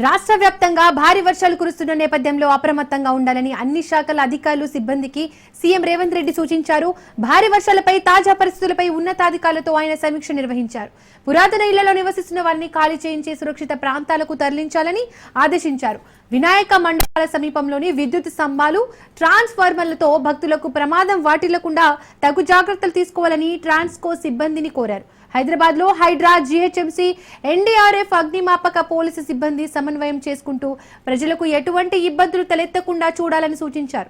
రాష్ట్ర వ్యాప్తంగా భారీ వర్షాలు కురుస్తున్న నేపథ్యంలో అప్రమత్తంగా ఉండాలని అన్ని శాఖల అధికారులు సిబ్బందికి సీఎం రేవంత్ రెడ్డి సూచించారు. భారీ వర్షాలపై తాజా పరిస్థితులపై ఉన్నతాధికారులతో ఆయన సమీక్ష నిర్వహించారు. పురాతన ఇళ్లలో నివసిస్తున్న వారిని ఖాళీ చేయించి సురక్షిత ప్రాంతాలకు తరలించాలని ఆదేశించారు. వినాయక మండపాల సమీపంలోని విద్యుత్ స్తంభాలు, ట్రాన్స్ఫార్మర్లతో భక్తులకు ప్రమాదం వాటిల్లకుండా తగు జాగ్రత్తలు తీసుకోవాలని ట్రాన్స్కో సిబ్బందిని కోరారు. హైదరాబాద్ లో హైడ్రా, జీహెచ్ఎంసీ, ఎన్డీఆర్ఎఫ్, అగ్నిమాపక పోలీసు సిబ్బంది సమన్వయం చేసుకుంటూ ప్రజలకు ఎటువంటి ఇబ్బందులు తలెత్తకుండా చూడాలని సూచించారు.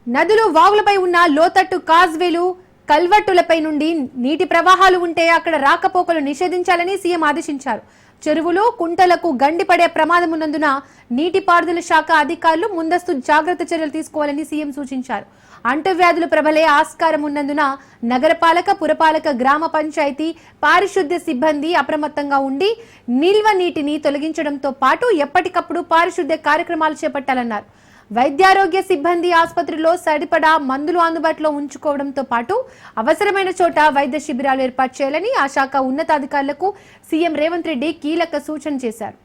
నదులు, వాగులపై ఉన్న లోతట్టు కాజ్వేలు, కల్వర్టులపై నుండి నీటి ప్రవాహాలు ఉంటే అక్కడ రాకపోకలు నిషేధించాలని సీఎం ఆదేశించారు. చెరువులు, కుంటలకు గండిపడే ప్రమాదం ఉన్నందున నీటిపారుదల శాఖ అధికారులు ముందస్తు జాగ్రత్త చర్యలు తీసుకోవాలని సీఎం సూచించారు. అంటువ్యాధులు ప్రబలే ఆస్కారం ఉన్నందున నగరపాలక, పురపాలక, గ్రామ పంచాయతీ పారిశుద్ధ్య సిబ్బంది అప్రమత్తంగా ఉండి నిల్వ నీటిని తొలగించడంతో పాటు ఎప్పటికప్పుడు పారిశుద్ధ్య కార్యక్రమాలు చేపట్టాలన్నారు. వైద్యారోగ్య సిబ్బంది ఆసుపత్రిలో సరిపడా మందులు అందుబాటులో ఉంచుకోవడంతో పాటు అవసరమైన చోట వైద్య శిబిరాలు ఏర్పాటు చేయాలని ఆ శాఖ ఉన్నతాధికారులకు సీఎం రేవంత్ రెడ్డి కీలక సూచన చేశారు.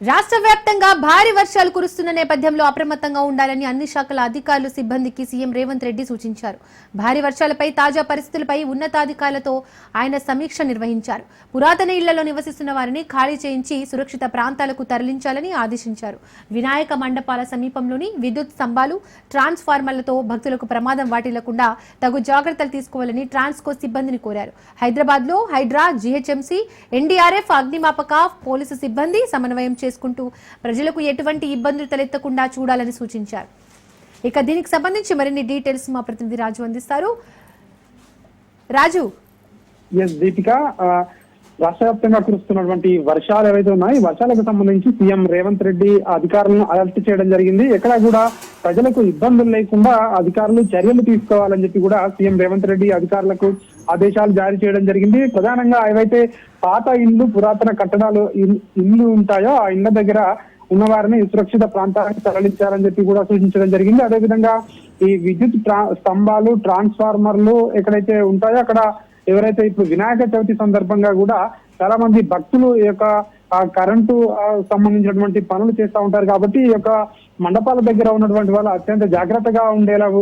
రాష్ట్ర వ్యాప్తంగా భారీ వర్షాలు కురుస్తున్న నేపథ్యంలో అప్రమత్తంగా ఉండాలని అన్ని శాఖల అధికారులు సిబ్బందికి సీఎం రేవంత్ రెడ్డి సూచించారు. భారీ వర్షాలపై తాజా పరిస్థితులపై ఉన్నతాధికారులతో ఆయన సమీక్ష నిర్వహించారు. పురాతన ఇళ్లలో నివసిస్తున్న వారిని ఖాళీ చేయించి సురక్షిత ప్రాంతాలకు తరలించాలని ఆదేశించారు. వినాయక మండపాల సమీపంలోని విద్యుత్ స్తంభాలు, ట్రాన్స్ఫార్మర్లతో భక్తులకు ప్రమాదం వాటిల్లకుండా తగు జాగ్రత్తలు తీసుకోవాలని ట్రాన్స్కో సిబ్బందిని కోరారు. హైదరాబాద్ లో హైడ్రా, జీహెచ్ఎంసీ, ఎన్డీఆర్ఎఫ్, అగ్నిమాపక పోలీసు సిబ్బంది సమన్వయం చేసుకుంటూ ప్రజలకు ఎటువంటి ఇబ్బందులు తలెత్తకుండా చూడాలని సూచించారు. ఇక దీనికి సంబంధించి మరిన్ని డీటెయిల్స్ మా ప్రతినిధి రాజు అందిస్తారు. రాజు. దీపిక, రాష్ట్ర వ్యాప్తంగా కురుస్తున్నటువంటి వర్షాలు ఏవైతే ఉన్నాయి, వర్షాలకు సంబంధించి సీఎం రేవంత్ రెడ్డి అధికారులను అలర్ట్ చేయడం జరిగింది. ఎక్కడ కూడా ప్రజలకు ఇబ్బందులు లేకుండా అధికారులు చర్యలు తీసుకోవాలని చెప్పి కూడా సీఎం రేవంత్ రెడ్డి అధికారులకు ఆదేశాలు జారీ చేయడం జరిగింది. ప్రధానంగా ఏవైతే పాత ఇళ్లు, పురాతన కట్టడాలు ఇల్లు ఉంటాయో ఆ ఇళ్ల దగ్గర ఉన్న వారిని సురక్షిత ప్రాంతానికి తరలించాలని చెప్పి కూడా సూచించడం జరిగింది. అదేవిధంగా ఈ విద్యుత్ స్తంభాలు, ట్రాన్స్ఫార్మర్లు ఎక్కడైతే ఉంటాయో అక్కడ ఎవరైతే ఇప్పుడు వినాయక చవితి సందర్భంగా కూడా చాలా మంది భక్తులు ఈ యొక్క కరెంటు సంబంధించినటువంటి పనులు చేస్తూ ఉంటారు. కాబట్టి ఈ యొక్క మండపాల దగ్గర ఉన్నటువంటి వాళ్ళు అత్యంత జాగ్రత్తగా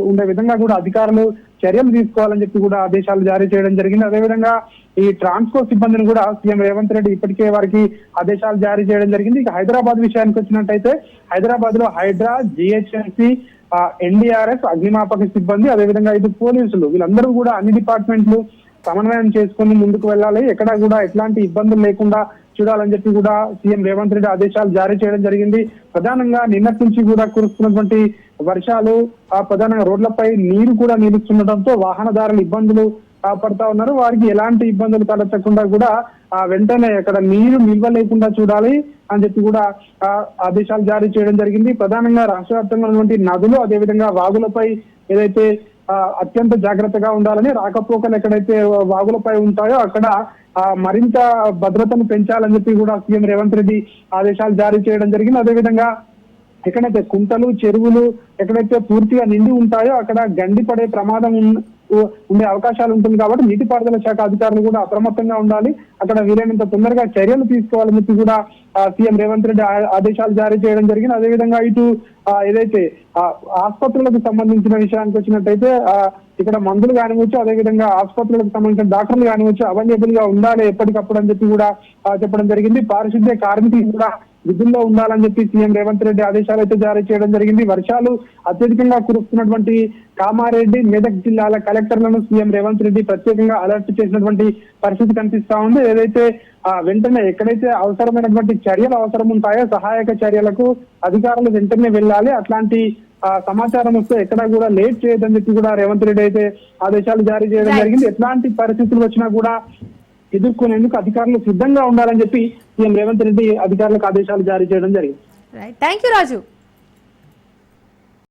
ఉండే విధంగా కూడా అధికారులు చర్యలు తీసుకోవాలని చెప్పి కూడా ఆదేశాలు జారీ చేయడం జరిగింది. అదేవిధంగా ఈ ట్రాన్స్కో సిబ్బందిని కూడా సీఎం రేవంత్ రెడ్డి ఇప్పటికే వారికి ఆదేశాలు జారీ చేయడం జరిగింది. ఇక హైదరాబాద్ విషయానికి వచ్చినట్టయితే హైదరాబాద్ లో హైడ్రా, జీహెచ్ఎంసీ, ఎన్డీఆర్ఎఫ్, అగ్నిమాపక సిబ్బంది, అదేవిధంగా ఇది పోలీసులు, వీళ్ళందరూ కూడా అన్ని డిపార్ట్మెంట్లు సమన్వయం చేసుకుని ముందుకు వెళ్ళాలి. ఎక్కడా కూడా ఎట్లాంటి ఇబ్బందులు లేకుండా చూడాలని చెప్పి కూడా సీఎం రేవంత్ రెడ్డి ఆదేశాలు జారీ చేయడం జరిగింది. ప్రధానంగా నిన్నటి నుంచి కూడా కురుస్తున్నటువంటి వర్షాలు ప్రధానంగా రోడ్లపై నీరు కూడా నిలుస్తుండటంతో వాహనదారులు ఇబ్బందులు పడతా ఉన్నారు. వారికి ఎలాంటి ఇబ్బందులు తలెత్తకుండా కూడా వెంటనే అక్కడ నీరు నిల్వ లేకుండా చూడాలి అని చెప్పి కూడా ఆదేశాలు జారీ చేయడం జరిగింది. ప్రధానంగా రాష్ట్ర వ్యాప్తంగా ఉన్నటువంటి నదులు, అదేవిధంగా వాగులపై ఏదైతే అత్యంత జాగ్రత్తగా ఉండాలని, రాకపోకలు ఎక్కడైతే వాగులపై ఉంటాయో అక్కడ మరింత భద్రతను పెంచాలని చెప్పి కూడా సీఎం రేవంత్ రెడ్డి ఆదేశాలు జారీ చేయడం జరిగింది. అదేవిధంగా ఎక్కడైతే కుంటలు, చెరువులు ఎక్కడైతే పూర్తిగా నిండి ఉంటాయో అక్కడ గండి పడే ప్రమాదం ఉండే అవకాశాలు ఉంటుంది. కాబట్టి నీటిపారుదల శాఖ అధికారులు కూడా అప్రమత్తంగా ఉండాలి, అక్కడ వీలైనంత తొందరగా చర్యలు తీసుకోవాలని చెప్పి కూడా సీఎం రేవంత్ రెడ్డి ఆదేశాలు జారీ చేయడం జరిగింది. అదేవిధంగా ఇటు ఏదైతే ఆసుపత్రులకు సంబంధించిన విషయానికి వచ్చినట్టయితే ఇక్కడ మందులు కానివచ్చు, అదేవిధంగా ఆసుపత్రులకు సంబంధించిన డాక్టర్లు కానివచ్చు అవైలబుల్ గా ఉండాలి ఎప్పటికప్పుడు అని చెప్పి కూడా చెప్పడం జరిగింది. పారిశుద్ధ్య కార్మికులు కూడా విధుల్లో ఉండాలని చెప్పి సీఎం రేవంత్ రెడ్డి ఆదేశాలు అయితే జారీ చేయడం జరిగింది. వర్షాలు అత్యధికంగా కురుస్తున్నటువంటి కామారెడ్డి, మెదక్ జిల్లాల కలెక్టర్లను సీఎం రేవంత్ రెడ్డి ప్రత్యేకంగా అలర్ట్ చేసినటువంటి పరిస్థితి కనిపిస్తా ఉంది. ఏదైతే వెంటనే ఎక్కడైతే అవసరమైనటువంటి చర్యలు అవసరం ఉంటాయో సహాయక చర్యలకు అధికారులు వెంటనే వెళ్ళాలి. అట్లాంటి సమాచారం వస్తే ఎక్కడా కూడా లేట్ చేయదని చెప్పి కూడా రేవంత్ రెడ్డి అయితే ఆదేశాలు జారీ చేయడం జరిగింది. ఎట్లాంటి పరిస్థితులు వచ్చినా కూడా ఎదుర్కొనేందుకు అధికారులు సిద్ధంగా ఉండాలని చెప్పి సీఎం రేవంత్ రెడ్డి అధికారులకు ఆదేశాలు జారీ చేయడం జరిగింది. Right, thank you Raju.